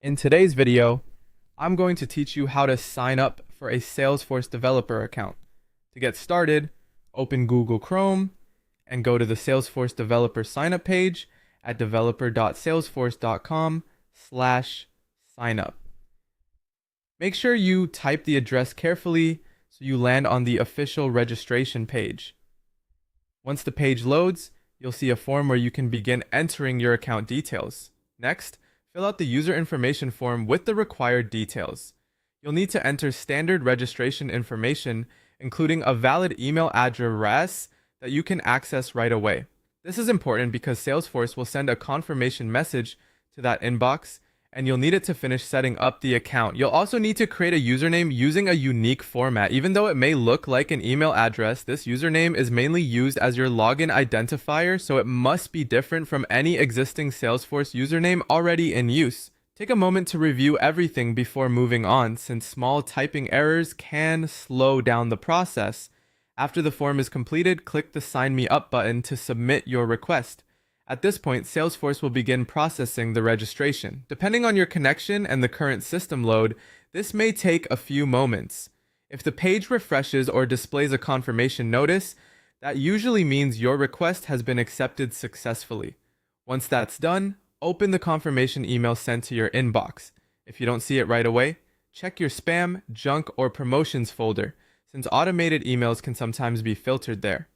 In today's video, I'm going to teach you how to sign up for a Salesforce developer account. To get started, open Google Chrome and go to the Salesforce developer signup page at developer.salesforce.com/signup. Make sure you type the address carefully so you land on the official registration page. Once the page loads, you'll see a form where you can begin entering your account details. Next, fill out the user information form with the required details. You'll need to enter standard registration information, including a valid email address that you can access right away. This is important because Salesforce will send a confirmation message to that inbox, and you'll need it to finish setting up the account. You'll also need to create a username using a unique format. Even though it may look like an email address, this username is mainly used as your login identifier, so it must be different from any existing Salesforce username already in use. Take a moment to review everything before moving on, since small typing errors can slow down the process. After the form is completed, click the Sign Me Up button to submit your request. At this point, Salesforce will begin processing the registration. Depending on your connection and the current system load, this may take a few moments. If the page refreshes or displays a confirmation notice, that usually means your request has been accepted successfully. Once that's done, open the confirmation email sent to your inbox. If you don't see it right away, check your spam, junk, or promotions folder, since automated emails can sometimes be filtered there.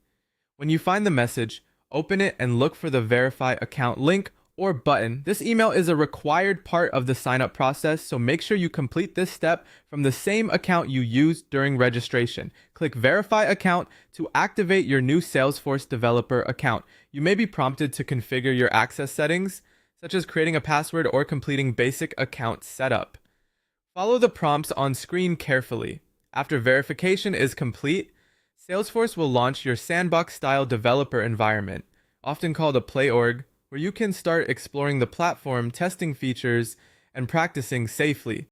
When you find the message, open it and look for the Verify Account link or button. This email is a required part of the sign-up process, so make sure you complete this step from the same account you used during registration. Click Verify Account to activate your new Salesforce developer account. You may be prompted to configure your access settings, such as creating a password or completing basic account setup. Follow the prompts on screen carefully. After verification is complete, Salesforce will launch your sandbox-style developer environment, often called a play org, where you can start exploring the platform, testing features, and practicing safely.